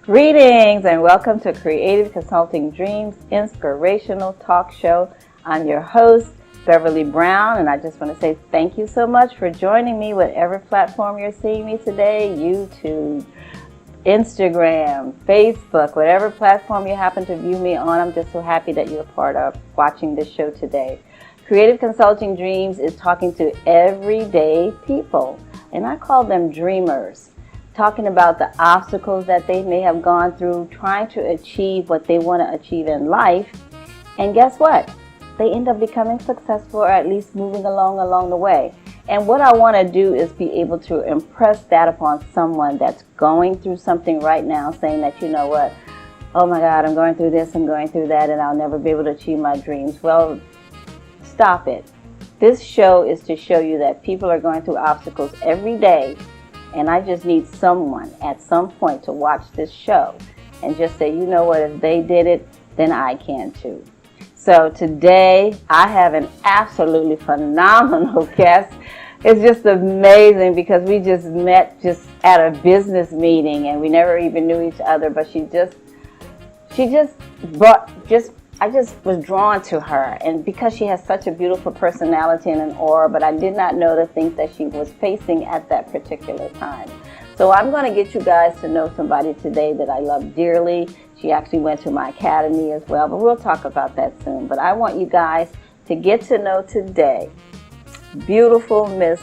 Greetings and welcome to Creative Consulting Dreams Inspirational Talk Show. I'm your host, Beverly Brown, and I just want to say thank you so much for joining me, whatever platform you're seeing me today, YouTube, Instagram, Facebook, whatever platform you happen to view me on. I'm just so happy that you're a part of watching this show today. Creative Consulting Dreams is talking to everyday people, and I call them dreamers. Talking about the obstacles that they may have gone through trying to achieve what they want to achieve in life. And guess what? They end up becoming successful, or at least moving along the way. And what I want to do is be able to impress that upon someone that's going through something right now, saying that, you know what, oh my God, I'm going through this, I'm going through that, and I'll never be able to achieve my dreams. Well, stop it. This show is to show you that people are going through obstacles every day. And I just need someone at some point to watch this show and just say, you know what, if they did it, then I can too. So today I have an absolutely phenomenal guest. It's just amazing because we just met just at a business meeting and we never even knew each other, but I just was drawn to her, and because she has such a beautiful personality and an aura, but I did not know the things that she was facing at that particular time. So I'm going to get you guys to know somebody today that I love dearly. She actually went to my academy as well, but we'll talk about that soon. But I want you guys to get to know today beautiful Miss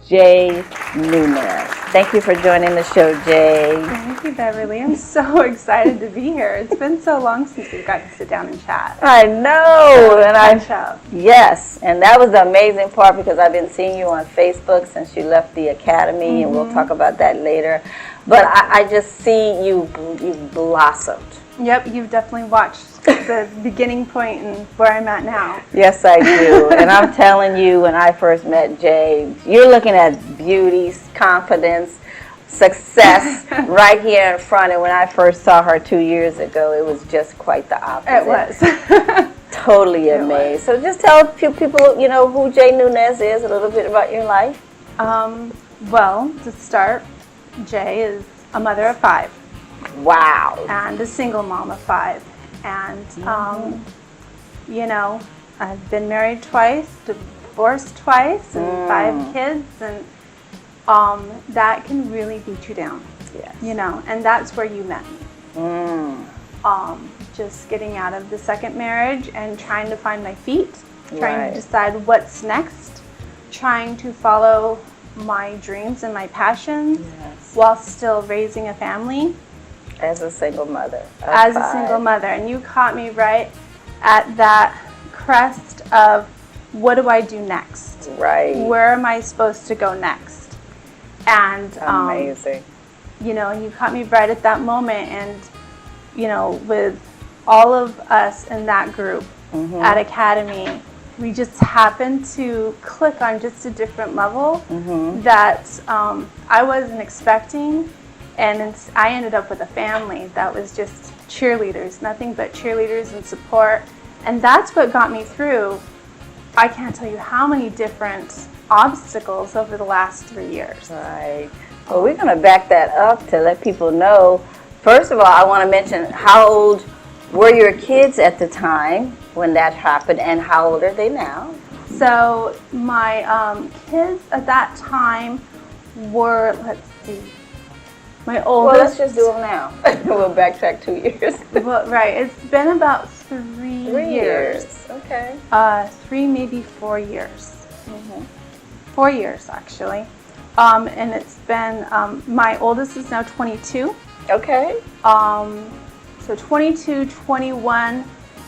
J. Nunez. Thank you for joining the show, Jay. Thank you, Beverly. I'm so excited to be here. It's been so long since we've got to sit down and chat. I know, Yes, and that was the amazing part because I've been seeing you on Facebook since you left the academy, and we'll talk about that later. But I just see you've blossomed. Yep, you've definitely watched the beginning point and where I'm at now. Yes, I do. And I'm telling you, when I first met Jay, you're looking at beauty, confidence, success right here in front. And when I first saw her 2 years ago, it was just quite the opposite. It was. Totally amazed. So just tell a few people, you know, who J. Nunez is, a little bit about your life. Well, to start, Jay is a mother of 5. Wow. And a single mom of 5. And, you know, I've been married twice, divorced twice, and 5 kids. And that can really beat you down. Yes. You know, and that's where you met me. Just getting out of the second marriage and trying to find my feet, trying to decide what's next, trying to follow my dreams and my passions while still raising a family. As a single mother. As a single mother. And you caught me right at that crest of what do I do next? Right. Where am I supposed to go next? And amazing. You know, and you caught me right at that moment. And, you know, with all of us in that group at Academy, we just happened to click on just a different level that I wasn't expecting. And I ended up with a family that was just cheerleaders, nothing but cheerleaders and support. And that's what got me through, I can't tell you how many different obstacles over the last 3 years. Right. Well, we're going to back that up to let people know. First of all, I want to mention, how old were your kids at the time when that happened, and how old are they now? So my kids at that time were, let's see, my oldest. Well, let's just do them now. We'll backtrack 2 years. Well, right. It's been about 3 years. Okay. 3, maybe 4 years. 4 years, actually. And it's been, my oldest is now 22. Okay. So 22, 21,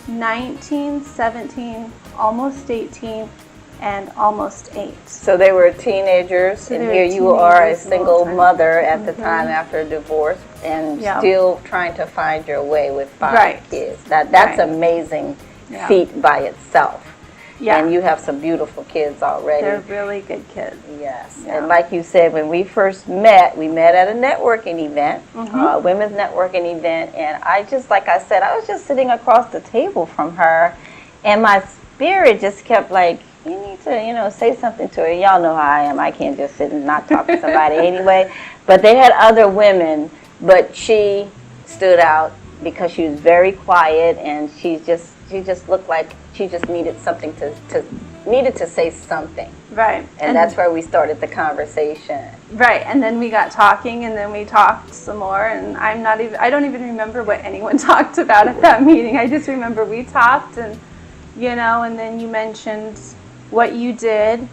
19, 17, almost 18, and almost 8. So they were teenagers, and here you are, a single mother at the time after a divorce, and still trying to find your way with 5 kids. That's amazing feat by itself. Yeah. And you have some beautiful kids already. They're really good kids. Yes. Yeah. And like you said, when we first met, we met at a networking event, women's networking event. And I just, like I said, I was just sitting across the table from her. And my spirit just kept like, you need to, say something to her. Y'all know how I am. I can't just sit and not talk to somebody anyway. But they had other women, but she stood out because she was very quiet, and she just looked like she just needed something needed to say something. Right. And that's where we started the conversation. Right. And then we got talking, and then we talked some more, and I don't even remember what anyone talked about at that meeting. I just remember we talked, and and then you mentioned what you did,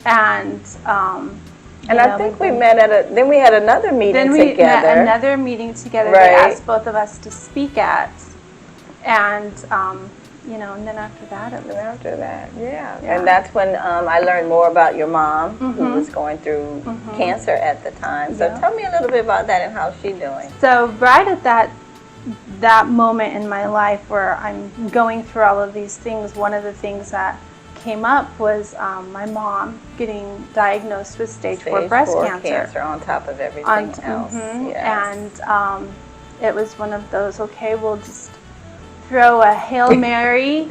and I think we met then we had another meeting together. Then we met another meeting together. Right. They asked both of us to speak at, and and then after that it was. And after that, yeah. And that's when I learned more about your mom, who was going through cancer at the time. So tell me a little bit about that and how's she doing. So right at that moment in my life where I'm going through all of these things, one of the things that came up was my mom getting diagnosed with stage 4 breast cancer on top of everything else. Yes. And it was one of those, okay, we'll just throw a Hail Mary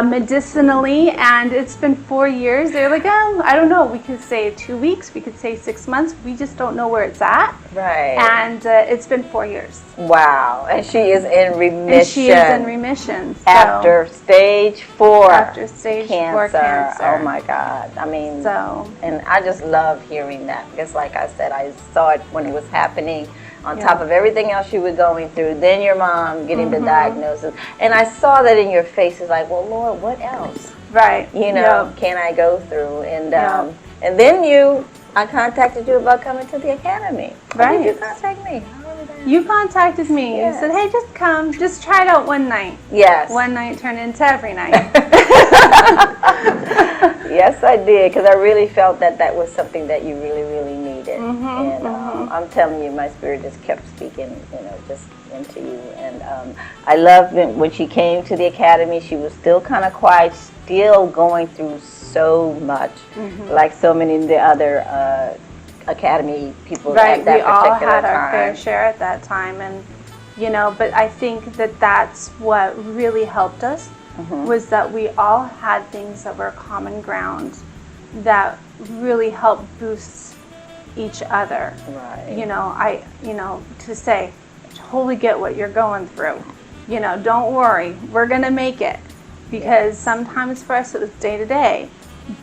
medicinally, and it's been 4 years. They're like, I don't know, we could say 2 weeks, we could say 6 months, we just don't know where it's at. Right. And it's been 4 years. Wow. And she is in remission. And she is in remission. So after stage 4 after stage 4 cancer. Oh my God. I mean, and I just love hearing that, because like I said, I saw it when it was happening. On top of everything else you were going through, then your mom getting the diagnosis. And I saw that in your face. It's like, well, Lord, what else? Right. Can I go through? And and then I contacted you about coming to the academy. Right. Did you contact me? You contacted me. Yes. You said, hey, just come. Just try it out one night. Yes. One night turned into every night. Yes, I did, because I really felt that was something that you really, really needed. And I'm telling you, my spirit just kept speaking, just into you. And I loved when she came to the academy. She was still kind of quiet, still going through so much, like so many of the other academy people at that particular time. Right, we all had our fair share at that time. And, but I think that's what really helped us. Was that we all had things that were common ground that really helped boost each other. Right. To say, totally get what you're going through. Don't worry, we're gonna make it. Because sometimes for us it was day to day,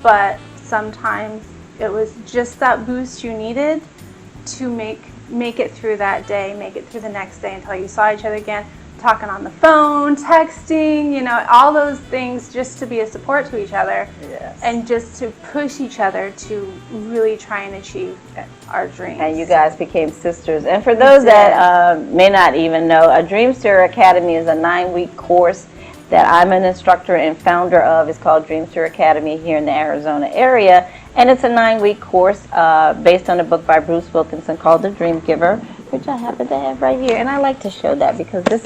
but sometimes it was just that boost you needed to make it through that day, make it through the next day until you saw each other again. Talking on the phone, texting, all those things just to be a support to each other. Yes. And just to push each other to really try and achieve our dreams. And you guys became sisters. And for those that may not even know, a Dreamster Academy is a 9-week course that I'm an instructor and founder of. It's called Dreamster Academy here in the Arizona area. And it's a 9-week course based on a book by Bruce Wilkinson called The Dream Giver, which I happen to have right here. And I like to show that because this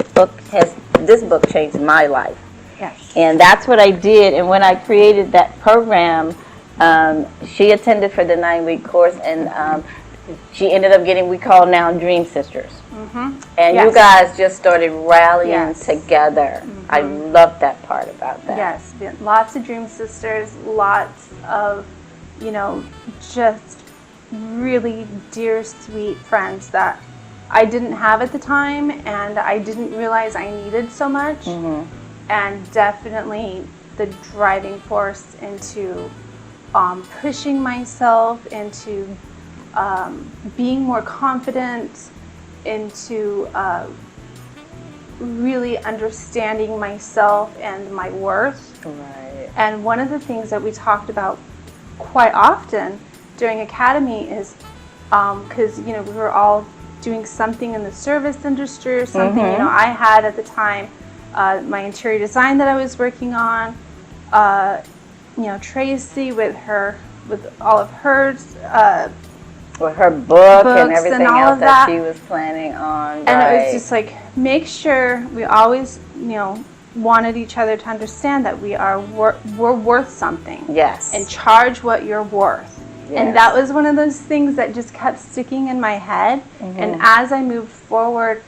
book changed my life. Yes. And that's what I did. And when I created that program, she attended for the 9-week course, and she ended up getting, we call now Dream Sisters. And you guys just started rallying together. I love that part about that. Yes, lots of Dream Sisters, lots of, just really dear, sweet friends that I didn't have at the time, and I didn't realize I needed so much. And definitely the driving force into pushing myself, into being more confident, into really understanding myself and my worth. Right. And one of the things that we talked about quite often during Academy is because we were all doing something in the service industry or something. I had at the time my interior design that I was working on. Tracy with all of hers. With her book and Books everything and all else of that that. she was planning on. And it was just like, make sure we always, wanted each other to understand that we're worth something. Yes. And charge what you're worth. Yes. And that was one of those things that just kept sticking in my head. And as I moved forward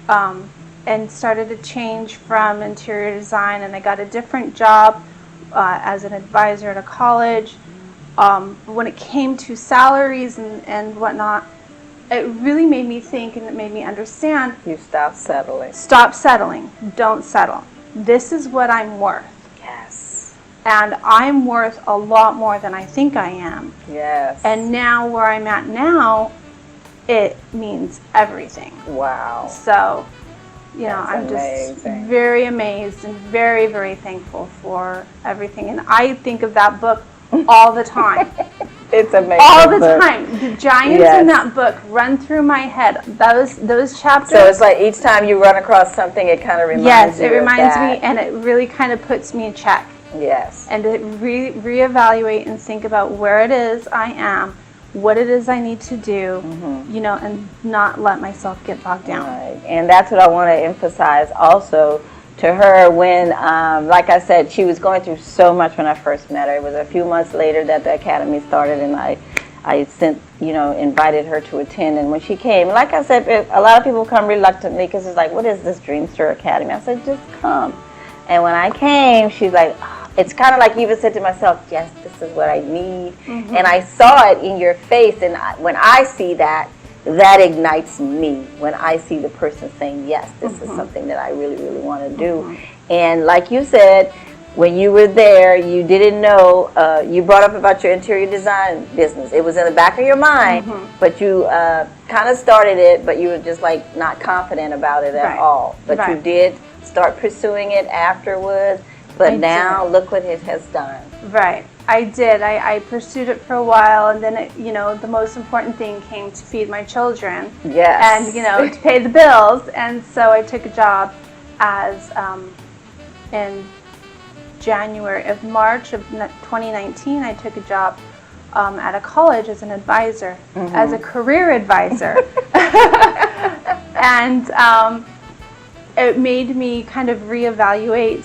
and started to change from interior design, and I got a different job as an advisor at a college, when it came to salaries and whatnot, it really made me think, and it made me understand. You stop settling. Stop settling. Don't settle. This is what I'm worth. Yes. And I'm worth a lot more than I think I am. Yes. And now where I'm at now, it means everything. Wow. So, you know, That's I'm just amazing. very amazed and very, very thankful for everything. And I think of that book all the time. It's amazing. All the book. time. The giants Yes. in that book run through my head. Those chapters. So it's like each time you run across something, it kind of reminds yes, you it reminds of that. me, and it really kind of puts me in check. Yes. And to reevaluate and think about where it is I am, what it is I need to do, you know, and not let myself get bogged down. Right. And that's what I want to emphasize also to her when, like I said, she was going through so much when I first met her. It was a few months later that the academy started, and I sent, you know, invited her to attend. And when she came, like I said, a lot of people come reluctantly because it's like, what is this Dreamster Academy? I said, just come. And when I came, she's like, oh, it's kind of like you even said to myself, yes, this is what I need. And I saw it in your face, and when I see that, that ignites me. When I see the person saying, yes, this is something that I really, really want to do. And like you said, when you were there, you didn't know, you brought up about your interior design business. It was in the back of your mind, but you kind of started it, but you were just like not confident about it at all. But you did start pursuing it afterwards, but now look what it has done. Right. I did. I pursued it for a while, and then, you know, the most important thing came to feed my children. Yes. And, you know, to pay the bills. And so I took a job as, in March of 2019, I took a job at a college as an advisor, as a career advisor. And it made me kind of reevaluate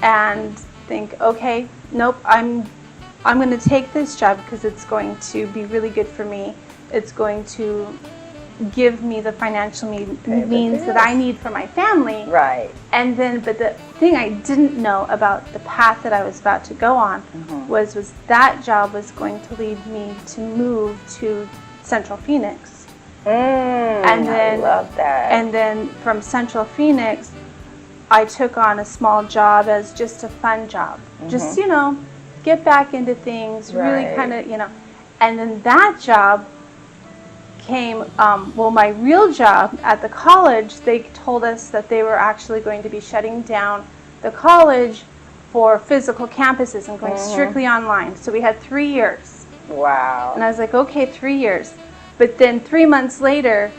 and think, okay, nope, I'm going to take this job because it's going to be really good for me. It's going to give me the financial means that I need for my family. Right. And then, but the thing I didn't know about the path that I was about to go on was that job was going to lead me to move to Central Phoenix. And then, I love that. And then from Central Phoenix, I took on a small job as just a fun job. Just, you know, get back into things, really kind of, you know. And then that job came, well, my real job at the college, they told us that they were actually going to be shutting down the college for physical campuses and going strictly online. So we had 3 years. Wow. And I was like, okay, 3 years. But then 3 months later,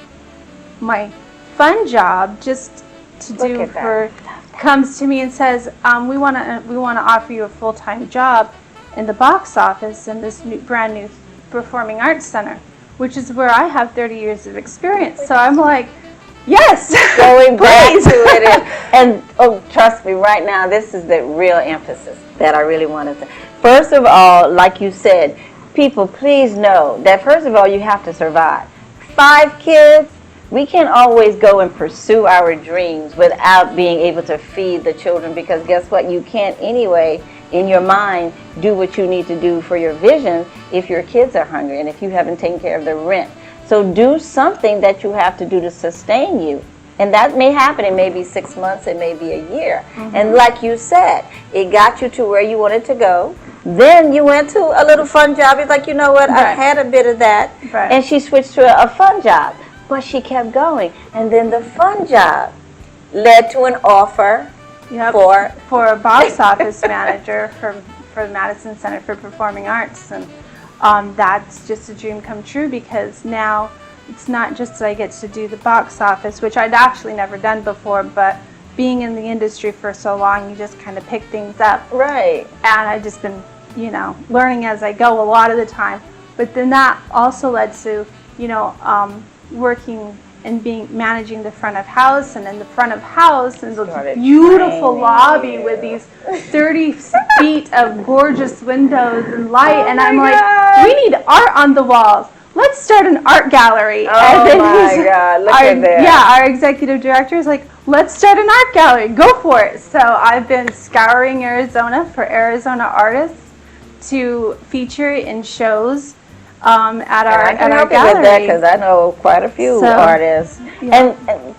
my fun job, just to do for, comes to me and says, we want to offer you a full-time job in the box office in this brand new performing arts center, which is where I have 30 years of experience. So I'm like, yes, going back to it, and oh, trust me, right now this is the real emphasis that I really want to say. First of all, like you said, people, please know that first of all, you have to survive. 5 kids. We can't always go and pursue our dreams without being able to feed the children, because guess what? You can't anyway, in your mind, do what you need to do for your vision if your kids are hungry and if you haven't taken care of the rent. So do something that you have to do to sustain you. And that may happen. It may be 6 months. It may be a year. And like you said, it got you to where you wanted to go. Then you went to a little fun job. You're like, you know what? I've had a bit of that. And she switched to a fun job. But she kept going. And then the fun job led to an offer for a box office manager for the Madison Center for Performing Arts. And that's just a dream come true, because now it's not just that I get to do the box office, which I'd actually never done before, but being in the industry for so long, you just kind of pick things up. Right. And I've just been, you know, learning as I go a lot of the time. But then that also led to, you know, working and managing the front of house, and in the front of house and the beautiful lobby with these 30 feet of gorgeous windows and light. And I'm like, we need art on the walls. Let's start an art gallery. Oh my God, look at that. Yeah, our executive director is like, let's start an art gallery. Go for it. So I've been scouring Arizona for Arizona artists to feature in shows. at our I can help you gallery. with that because I know quite a few artists. Yeah. And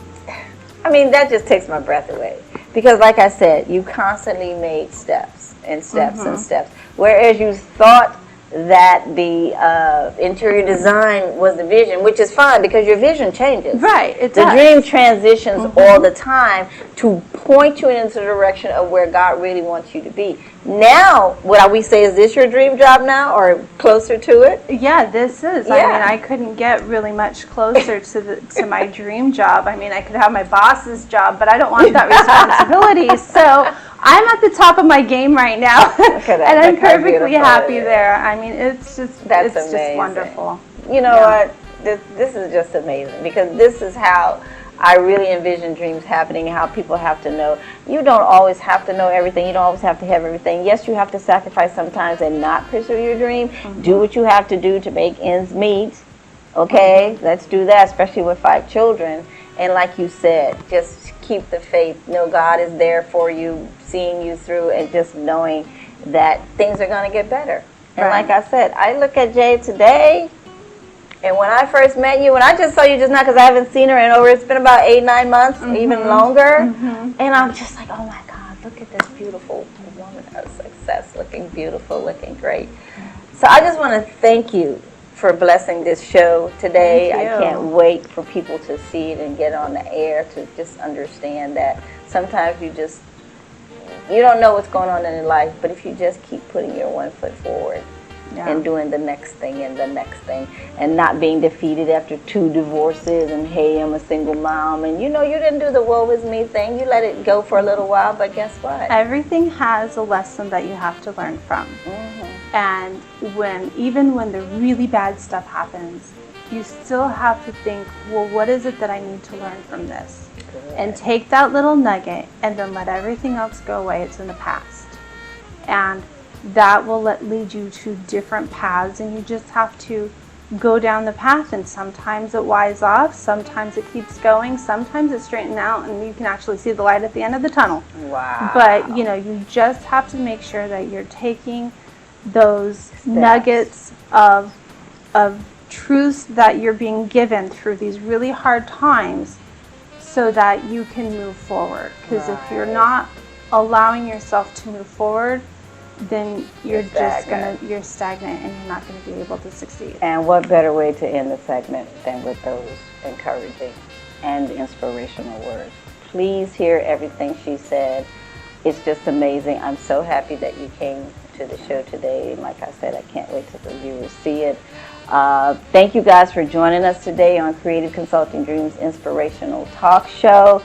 I mean, that just takes my breath away. Because like I said, you constantly made steps and steps and steps. Whereas you thought that the interior design was the vision, which is fine because your vision changes. Right, it The does. dream transitions all the time to point you into the direction of where God really wants you to be. Now, what we say, is this your dream job now or closer to it? Yeah, this is. Yeah. I mean, I couldn't get really much closer to my dream job. I mean, I could have my boss's job, but I don't want that responsibility. So I'm at the top of my game right now, and I'm perfectly happy there. I mean, it's just just wonderful. You know what? This is just amazing because this is how I really envision dreams happening, how people have to know. You don't always have to know everything. You don't always have to have everything. Yes, you have to sacrifice sometimes and not pursue your dream. Do what you have to do to make ends meet. Okay? Let's do that, especially with 5 children. And like you said, just keep the faith. Know God is there for you, seeing you through, and just knowing that things are going to get better. And like I said, I look at Jade today, and when I first met you, and I just saw you just now because I haven't seen her in over, it's been about 8-9 months, even longer. And I'm just like, oh my God, look at this beautiful woman of success, looking beautiful, looking great. So I just want to thank you for blessing this show today. I can't wait for people to see it and get on the air to just understand that sometimes you don't know what's going on in your life, but if you just keep putting your one foot forward and doing the next thing and the next thing and not being defeated after 2 divorces and hey, I'm a single mom, and you didn't do the woe is me thing. You let it go for a little while, but guess what? Everything has a lesson that you have to learn from. And even when the really bad stuff happens, you still have to think, well, what is it that I need to learn from this? And take that little nugget and then let everything else go away. It's in the past. And that will lead you to different paths, and you just have to go down the path. And sometimes it winds off, sometimes it keeps going, sometimes it's straightened out, and you can actually see the light at the end of the tunnel. Wow. But, you just have to make sure that you're taking those nuggets of truths that you're being given through these really hard times so that you can move forward. Because if you're not allowing yourself to move forward, then you're stagnant and you're not going to be able to succeed. And what better way to end the segment than with those encouraging and inspirational words? Please hear everything she said. It's just amazing. I'm so happy that you came to the show today. And like I said, I can't wait till the viewers see it. Thank you guys for joining us today on Creative Consulting Dreams Inspirational Talk Show.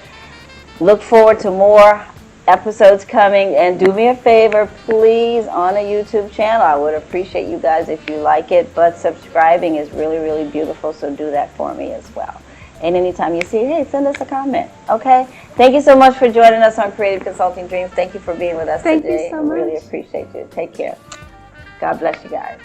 Look forward to more episodes coming, and do me a favor, please, on a YouTube channel. I would appreciate you guys if you like it, but subscribing is really, really beautiful, so do that for me as well. And anytime you see it, hey, send us a comment, okay? Thank you so much for joining us on Creative Consulting Dreams. Thank you for being with us today. Thank you so much. I really appreciate you. Take care. God bless you guys.